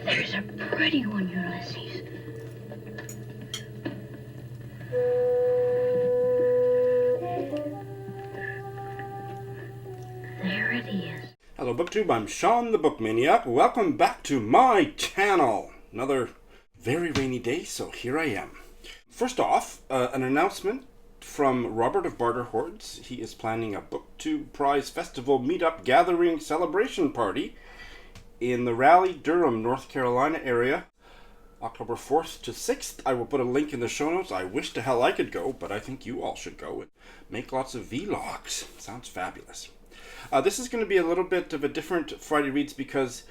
There's a pretty one, Ulysses. There it is. Hello BookTube, I'm Sean the Book Maniac. Welcome back to my channel. Another very rainy day, so here I am. First off, an announcement from Robert of Barter Hordes. He is planning a BookTube Prize Festival meetup gathering celebration party in the Raleigh, Durham, North Carolina area, October 4th to 6th. I will put a link in the show notes. I wish to hell I could go, but I think you all should go and make lots of vlogs. Sounds fabulous. This is going to be a little bit of a different Friday Reads because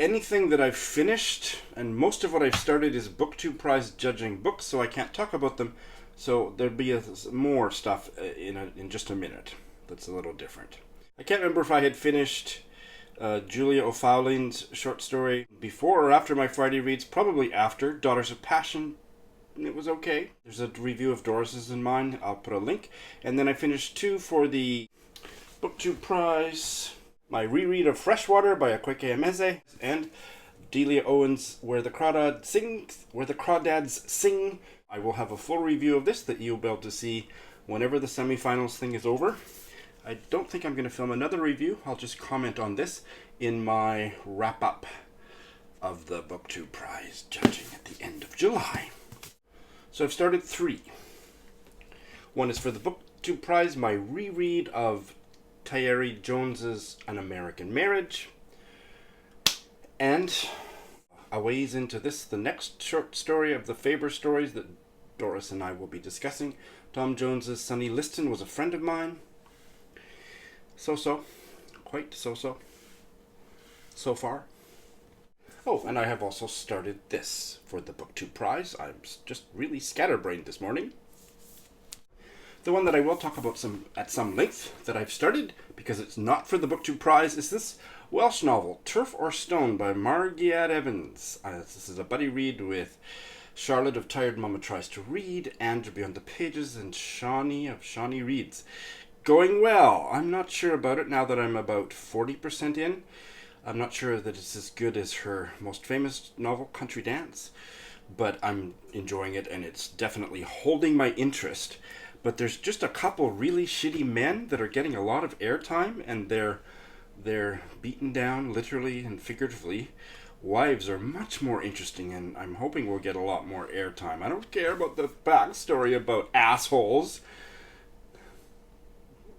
anything that I've finished and most of what I've started is BookTube Prize judging books, so I can't talk about them. So there'll be more stuff in just a minute that's a little different. I can't remember if I had finished Julia O'Fallon's short story before or after my Friday Reads. Probably after. Daughters of Passion. It was okay. There's a review of Doris's in mine. I'll put a link. And then I finished 2 for the BookTube Prize. My reread of Freshwater by Akwaeke Emezi and Delia Owens' Where the Crawdads Sing. I will have a full review of this that you'll be able to see whenever the semifinals thing is over. I don't think I'm going to film another review. I'll just comment on this in my wrap-up of the BookTube Prize judging at the end of July. So I've started 3. One is for the BookTube Prize, my reread of Tayari Jones's An American Marriage. And a ways into this, the next short story of the Faber stories that Doris and I will be discussing. Tom Jones's Sonny Liston was a friend of mine. So-so. Quite so-so. So far. Oh, and I have also started this for the BookTube Prize. I'm just really scatterbrained this morning. The one that I will talk about at some length that I've started, because it's not for the BookTube Prize, is this Welsh novel, Turf or Stone by Margiad Evans. This is a buddy read with Charlotte of Tired Mama Tries to Read, Andrew Beyond the Pages, and Shawnee of Shawnee Reads. Going well. I'm not sure about it now that I'm about 40% in. I'm not sure that it's as good as her most famous novel, Country Dance, but I'm enjoying it and it's definitely holding my interest. But there's just a couple really shitty men that are getting a lot of airtime, and they're beaten down literally and figuratively. Wives are much more interesting, and I'm hoping we'll get a lot more airtime. I don't care about the backstory about assholes.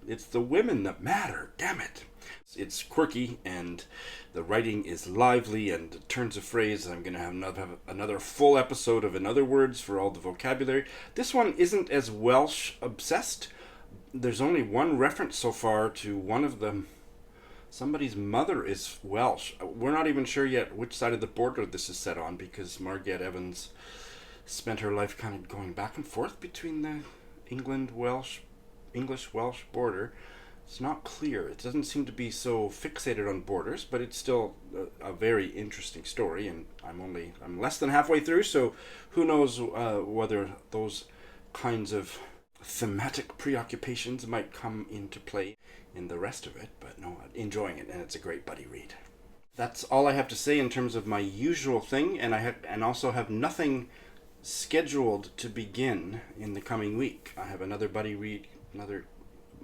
It's the women that matter, damn it. It's quirky, and the writing is lively, and turns of phrase. I'm going to have another full episode of In Other Words for all the vocabulary. This one isn't as Welsh obsessed. There's only one reference so far to one of them. Somebody's mother is Welsh. We're not even sure yet which side of the border this is set on, because Margiad Evans spent her life kind of going back and forth between the English-Welsh border. It's not clear. It doesn't seem to be so fixated on borders, but it's still a very interesting story, and I'm less than halfway through, so who knows whether those kinds of thematic preoccupations might come into play in the rest of it, but no, I'm enjoying it, and it's a great buddy read. That's all I have to say in terms of my usual thing, and I also have nothing scheduled to begin in the coming week. I have another buddy read,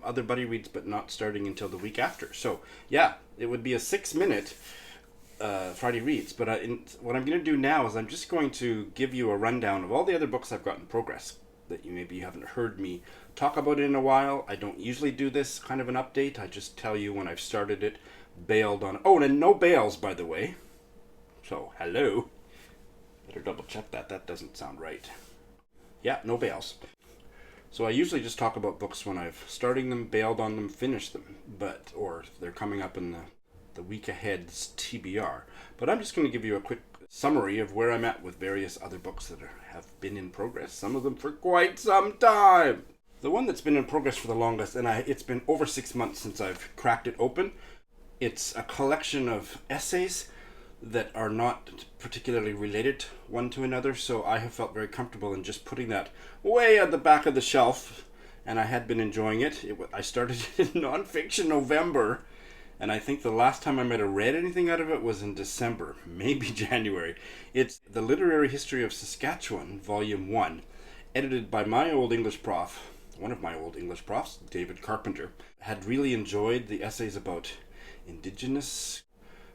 other buddy reads, but not starting until the week after. So yeah, it would be a 6-minute Friday Reads, but what I'm going to do now is I'm just going to give you a rundown of all the other books I've got in progress that you haven't heard me talk about it in a while. I don't usually do this kind of an update. I just tell you when I've started it, bailed on. Oh, and no bails, by the way. So, hello. Better double check that. That doesn't sound right. Yeah, no bails. So I usually just talk about books when I've starting them, bailed on them, finished them, or they're coming up in the week ahead's TBR. But I'm just going to give you a quick summary of where I'm at with various other books that have been in progress, some of them for quite some time. The one that's been in progress for the longest, and it's been over 6 months since I've cracked it open. It's a collection of essays that are not particularly related one to another, so I have felt very comfortable in just putting that way at the back of the shelf, and I had been enjoying it. I started in Nonfiction November, And I think the last time I might have read anything out of it was in December, maybe January. It's The Literary History of Saskatchewan, Volume 1, edited by my old English prof, one of my old English profs, David Carpenter. Had really enjoyed the essays about Indigenous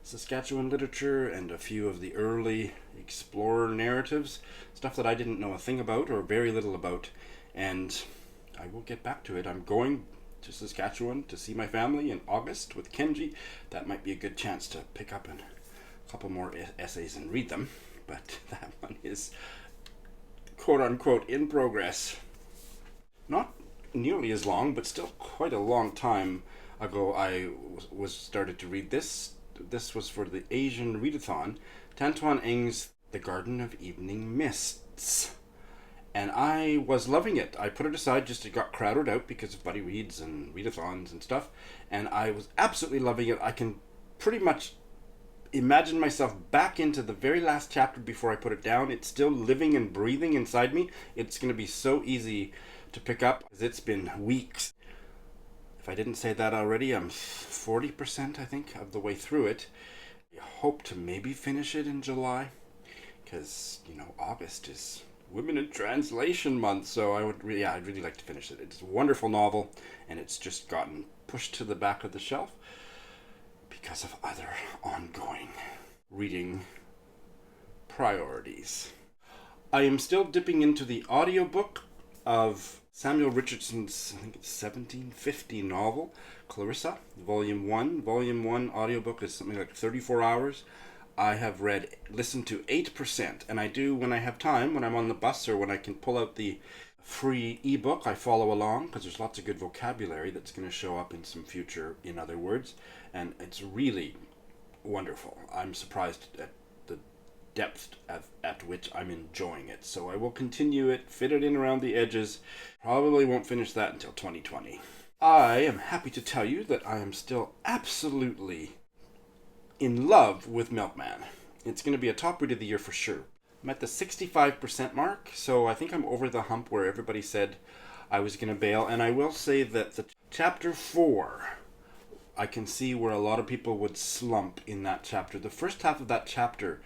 Saskatchewan literature and a few of the early explorer narratives, stuff that I didn't know a thing about or very little about. And I will get back to it. I'm going to Saskatchewan to see my family in August with Kenji. That might be a good chance to pick up a couple more essays and read them. But that one is quote unquote in progress. Not nearly as long, but still quite a long time ago I was started to read this. This was for the Asian Readathon, Tan Tuan Eng's The Garden of Evening Mists. And I was loving it. I put it aside, just it got crowded out because of buddy reads and readathons and stuff. And I was absolutely loving it. I can pretty much imagine myself back into the very last chapter before I put it down. It's still living and breathing inside me. It's going to be so easy to pick up. It's been weeks. If I didn't say that already, I'm 40%, I think, of the way through it. I hope to maybe finish it in July. Because, August is Women in Translation Month, so I'd really like to finish it. It's a wonderful novel, and it's just gotten pushed to the back of the shelf because of other ongoing reading priorities. I am still dipping into the audiobook of Samuel Richardson's, I think it's 1750 novel, Clarissa, Volume 1. Volume 1 audiobook is something like 34 hours. I have listened to 8%, and I do when I have time, when I'm on the bus or when I can pull out the free ebook, I follow along because there's lots of good vocabulary that's going to show up in some future In Other Words, and it's really wonderful. I'm surprised at the depth at which I'm enjoying it, so I will continue it, fit it in around the edges. Probably won't finish that until 2020. I am happy to tell you that I am still absolutely in love with Milkman. It's going to be a top read of the year for sure. I'm at the 65% mark, so I think I'm over the hump where everybody said I was going to bail. And I will say that the chapter 4, I can see where a lot of people would slump in that chapter. The first half of that chapter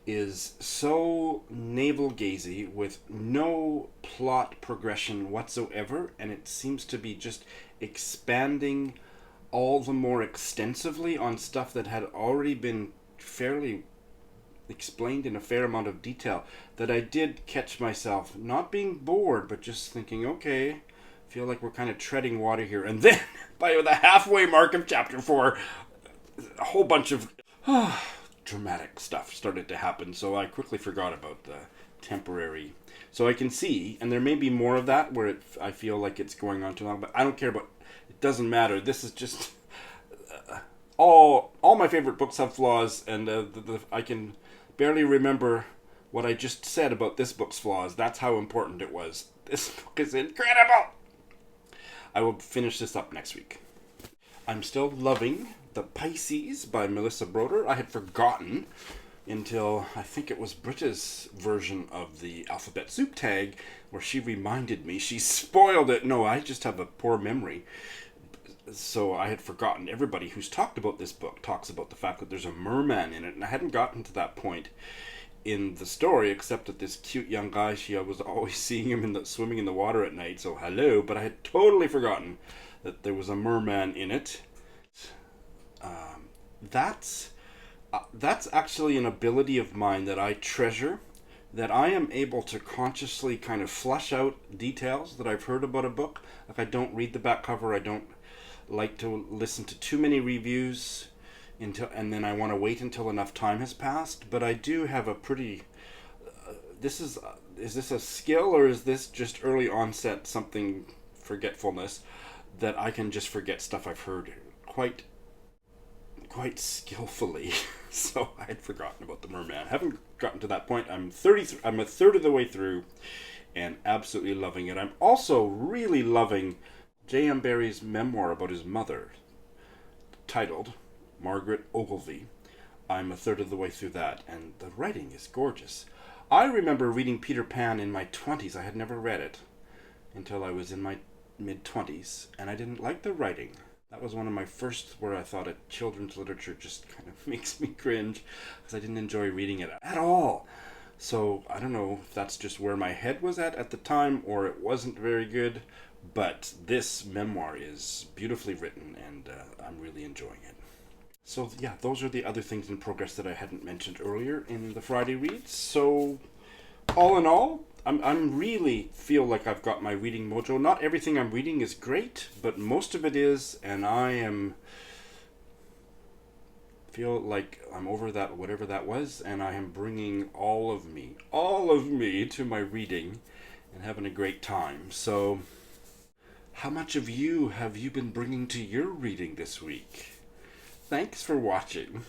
is so navel-gazy with no plot progression whatsoever, and it seems to be just expanding all the more extensively on stuff that had already been fairly explained in a fair amount of detail, that I did catch myself not being bored, but just thinking, okay, feel like we're kind of treading water here. And then, by the halfway mark of chapter 4, a whole bunch of dramatic stuff started to happen, so I quickly forgot about the temporary. So I can see, and there may be more of that where I feel like it's going on too long, but I don't care about. It doesn't matter. This is just all my favorite books have flaws, and I can barely remember what I just said about this book's flaws. That's how important it was. This book is incredible. I will finish this up next week. I'm still loving The Pisces by Melissa Broder. I had forgotten until I think it was Britta's version of the Alphabet Soup tag where she reminded me. She spoiled it. No, I just have a poor memory. So I had forgotten. Everybody who's talked about this book talks about the fact that there's a merman in it, and I hadn't gotten to that point in the story, except that this cute young guy, she was always seeing him swimming in the water at night, so hello, but I had totally forgotten that there was a merman in it. That's actually an ability of mine that I treasure, that I am able to consciously kind of flush out details that I've heard about a book. Like, I don't read the back cover, I don't like to listen to too many reviews and then I want to wait until enough time has passed, but I do have a pretty is this a skill, or is this just early onset something forgetfulness that I can just forget stuff I've heard quite skillfully. So I had forgotten about the merman. I haven't gotten to that point. I'm a third of the way through and absolutely loving it. I'm also really loving J.M. Barrie's memoir about his mother, titled Margaret Ogilvy. I'm a third of the way through that, and the writing is gorgeous. I remember reading Peter Pan in my 20s. I had never read it until I was in my mid-20s, and I didn't like the writing. That was one of my first where I thought children's literature just kind of makes me cringe because I didn't enjoy reading it at all. So I don't know if that's just where my head was at the time or it wasn't very good, but this memoir is beautifully written and I'm really enjoying it. So yeah, those are the other things in progress that I hadn't mentioned earlier in the Friday reads. So all in all, I'm really feel like I've got my reading mojo. Not everything I'm reading is great, but most of it is, and feel like I'm over that whatever that was, and I am bringing all of me to my reading and having a great time. So how much of you have you been bringing to your reading this week? Thanks for watching.